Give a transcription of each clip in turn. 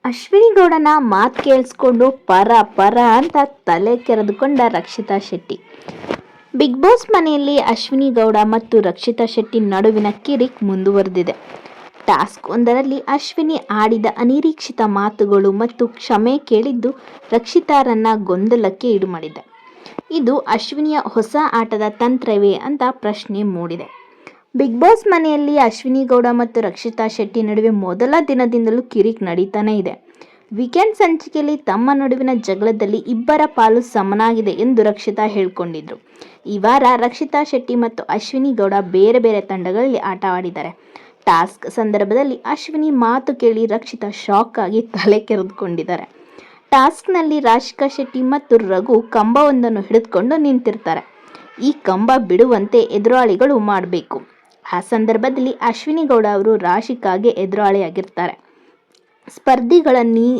ಅಶ್ವಿನಿ ಗೌಡನ ಮಾತು ಕೇಳಿಸ್ಕೊಂಡು ಪರ ಪರ ಅಂತ ತಲೆ ಕೆರೆದುಕೊಂಡ ರಕ್ಷಿತಾ ಶೆಟ್ಟಿ. ಬಿಗ್ ಬಾಸ್ ಮನೆಯಲ್ಲಿ ಅಶ್ವಿನಿ ಗೌಡ ಮತ್ತು ರಕ್ಷಿತಾ ಶೆಟ್ಟಿ ನಡುವಿನ ಕಿರಿಕ್ ಮುಂದುವರೆದಿದೆ. ಟಾಸ್ಕ್ ಒಂದರಲ್ಲಿ ಅಶ್ವಿನಿ ಆಡಿದ ಅನಿರೀಕ್ಷಿತ ಮಾತುಗಳು ಮತ್ತು ಕ್ಷಮೆ ಕೇಳಿದ್ದು ರಕ್ಷಿತಾರನ್ನ ಗೊಂದಲಕ್ಕೆ ಈಡು ಮಾಡಿದೆ. ಇದು ಅಶ್ವಿನಿಯ ಹೊಸ ಆಟದ ತಂತ್ರವೇ ಅಂತ ಪ್ರಶ್ನೆ ಮೂಡಿದೆ. ಬಿಗ್ ಬಾಸ್ ಮನೆಯಲ್ಲಿ ಅಶ್ವಿನಿ ಗೌಡ ಮತ್ತು ರಕ್ಷಿತಾ ಶೆಟ್ಟಿ ನಡುವೆ ಮೊದಲ ದಿನದಿಂದಲೂ ಕಿರಿಕ್ ನಡೀತಾನೆ ಇದೆ. ವೀಕೆಂಡ್ ಸಂಚಿಕೆಯಲ್ಲಿ ತಮ್ಮ ನಡುವಿನ ಜಗಳದಲ್ಲಿ ಇಬ್ಬರ ಪಾಲು ಸಮನಾಗಿದೆ ಎಂದು ರಕ್ಷಿತಾ ಹೇಳಿಕೊಂಡಿದ್ರು. ಈ ವಾರ ರಕ್ಷಿತಾ ಶೆಟ್ಟಿ ಮತ್ತು ಅಶ್ವಿನಿ ಗೌಡ ಬೇರೆ ಬೇರೆ ತಂಡಗಳಲ್ಲಿ ಆಟ ಆಡಿದ್ದಾರೆ. ಟಾಸ್ಕ್ ಸಂದರ್ಭದಲ್ಲಿ ಅಶ್ವಿನಿ ಮಾತು ಕೇಳಿ ರಕ್ಷಿತಾ ಶಾಕ್ ಆಗಿ ತಲೆ ಕೆರೆದುಕೊಂಡಿದ್ದಾರೆ. ಟಾಸ್ಕ್ನಲ್ಲಿ ರಾಶಿಕಾ ಶೆಟ್ಟಿ ಮತ್ತು ರಘು ಕಂಬವೊಂದನ್ನು ಹಿಡಿದುಕೊಂಡು ನಿಂತಿರ್ತಾರೆ. ಈ ಕಂಬ ಬಿಡುವಂತೆ ಎದುರಾಳಿಗಳು ಮಾಡಬೇಕು. ಆ ಸಂದರ್ಭದಲ್ಲಿ ಅಶ್ವಿನಿ ಗೌಡ ಅವರು ರಾಶಿಕಾಗೆ ಎದುರಾಳಿಯಾಗಿರ್ತಾರೆ. ಸ್ಪರ್ಧಿಗಳ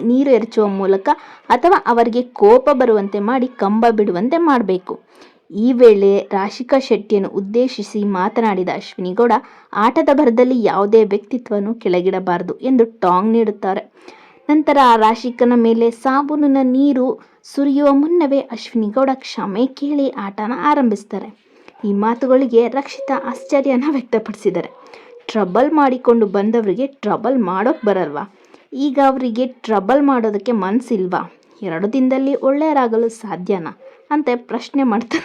ನೀರು ಎರಚುವ ಮೂಲಕ ಅಥವಾ ಅವರಿಗೆ ಕೋಪ ಬರುವಂತೆ ಮಾಡಿ ಕಂಬ ಬಿಡುವಂತೆ ಮಾಡಬೇಕು. ಈ ವೇಳೆ ರಾಶಿಕಾ ಶೆಟ್ಟಿಯನ್ನು ಉದ್ದೇಶಿಸಿ ಮಾತನಾಡಿದ ಅಶ್ವಿನಿ ಗೌಡ, ಆಟದ ಭರದಲ್ಲಿ ಯಾವುದೇ ವ್ಯಕ್ತಿತ್ವವನ್ನು ಕೆಳಗಿಡಬಾರದು ಎಂದು ಟಾಂಗ್ ನೀಡುತ್ತಾರೆ. ನಂತರ ರಾಶಿಕನ ಮೇಲೆ ಸಾಬೂನಿನ ನೀರು ಸುರಿಯುವ ಮುನ್ನವೇ ಅಶ್ವಿನಿ ಗೌಡ ಕ್ಷಮೆ ಕೇಳಿ ಆಟನ ಆರಂಭಿಸ್ತಾರೆ. ಈ ಮಾತುಗಳಿಗೆ ರಕ್ಷಿತಾ ಆಶ್ಚರ್ಯನ ವ್ಯಕ್ತಪಡಿಸಿದ್ದಾರೆ. ಟ್ರಬಲ್ ಮಾಡಿಕೊಂಡು ಬಂದವರಿಗೆ ಟ್ರಬಲ್ ಮಾಡೋಕೆ ಬರಲ್ವಾ? ಈಗ ಅವರಿಗೆ ಟ್ರಬಲ್ ಮಾಡೋದಕ್ಕೆ ಮನಸ್ಸಿಲ್ವಾ? 2 ದಿನದಲ್ಲಿ ಒಳ್ಳೆಯರಾಗಲು ಸಾಧ್ಯನಾ ಅಂತ ಪ್ರಶ್ನೆ ಮಾಡ್ತಾ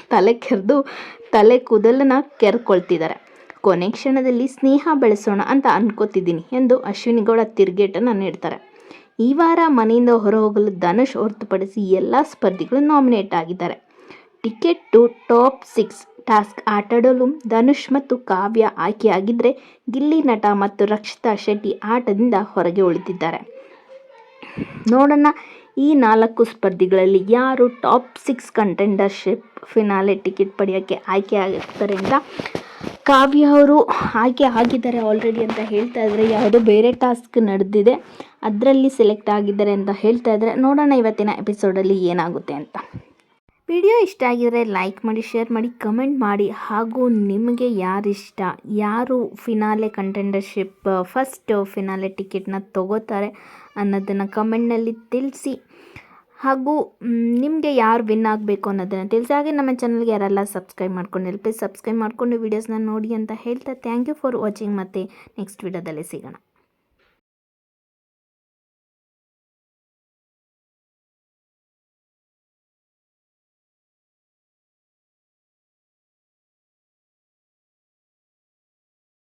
ತಲೆ ಕೂದಲನ್ನ ಕೆರ್ಕೊಳ್ತಿದ್ದಾರೆ. ಕೊನೆ ಕ್ಷಣದಲ್ಲಿ ಸ್ನೇಹ ಬೆಳೆಸೋಣ ಅಂತ ಅನ್ಕೋತಿದ್ದೀನಿ ಎಂದು ಅಶ್ವಿನಿ ಗೌಡ ತಿರುಗೇಟನ್ನು ನೀಡ್ತಾರೆ. ಈ ವಾರ ಮನೆಯಿಂದ ಹೊರಹೋಗಲು ಧನುಷ್ ಹೊರತುಪಡಿಸಿ ಎಲ್ಲ ಸ್ಪರ್ಧಿಗಳು ನಾಮಿನೇಟ್ ಆಗಿದ್ದಾರೆ. ಟಿಕೆಟ್ ಟು ಟಾಪ್ 6 ಟಾಸ್ಕ್ ಆಟಾಡಲು ಧನುಷ್ ಮತ್ತು ಕಾವ್ಯ ಆಯ್ಕೆಯಾಗಿದ್ದರೆ ಗಿಲ್ಲಿ ನಟ ಮತ್ತು ರಕ್ಷಿತಾ ಶೆಟ್ಟಿ ಆಟದಿಂದ ಹೊರಗೆ ಉಳಿದಿದ್ದಾರೆ. ನೋಡೋಣ ಈ 4 ಸ್ಪರ್ಧಿಗಳಲ್ಲಿ ಯಾರು ಟಾಪ್ 6 ಕಂಟೆಂಡರ್ಶಿಪ್ ಫಿನಾಲೆ ಟಿಕೆಟ್ ಪಡೆಯೋಕ್ಕೆ ಆಯ್ಕೆ ಆಗ್ತಾರೆ ಅಂತ. ಕಾವ್ಯ ಅವರು ಆಯ್ಕೆ ಆಗಿದ್ದಾರೆ ಆಲ್ರೆಡಿ ಅಂತ ಹೇಳ್ತಾ ಇದ್ದಾರೆ. ಯಾವುದೋ ಬೇರೆ ಟಾಸ್ಕ್ ನಡೆದಿದೆ ಅದರಲ್ಲಿ ಸೆಲೆಕ್ಟ್ ಆಗಿದ್ದಾರೆ ಅಂತ ಹೇಳ್ತಾ ಇದ್ದಾರೆ. ನೋಡೋಣ ಇವತ್ತಿನ ಎಪಿಸೋಡಲ್ಲಿ ಏನಾಗುತ್ತೆ ಅಂತ. ವಿಡಿಯೋ ಇಷ್ಟ ಆಗಿದರೆ ಲೈಕ್ ಮಾಡಿ, ಶೇರ್ ಮಾಡಿ, ಕಮೆಂಟ್ ಮಾಡಿ. ಹಾಗೂ ನಿಮಗೆ ಯಾರಿಷ್ಟ, ಯಾರು ಫಿನಾಲೆ ಕಂಟೆಂಡರ್ಶಿಪ್ ಫಸ್ಟ್ ಫಿನಾಲೆ ಟಿಕೆಟ್ನ ತಗೋತಾರೆ ಅನ್ನೋದನ್ನು ಕಮೆಂಟ್ನಲ್ಲಿ ತಿಳಿಸಿ. ಹಾಗೂ ನಿಮಗೆ ಯಾರು ವಿನ್ ಆಗಬೇಕು ಅನ್ನೋದನ್ನು ತಿಳಿಸಿ. ಹಾಗೆ ನಮ್ಮ ಚಾನಲ್ಗೆ ಯಾರೆಲ್ಲ ಸಬ್ಸ್ಕ್ರೈಬ್ ಮಾಡ್ಕೊಂಡಿಲ್ಲ ಪ್ಲೀಸ್ ಸಬ್ಸ್ಕ್ರೈಬ್ ಮಾಡಿಕೊಂಡು ವೀಡಿಯೋಸ್ನ ನೋಡಿ ಅಂತ ಹೇಳ್ತಾ ಥ್ಯಾಂಕ್ ಯು ಫಾರ್ ವಾಚಿಂಗ್. ಮತ್ತು ನೆಕ್ಸ್ಟ್ ವಿಡಿಯೋದಲ್ಲಿ ಸಿಗೋಣ.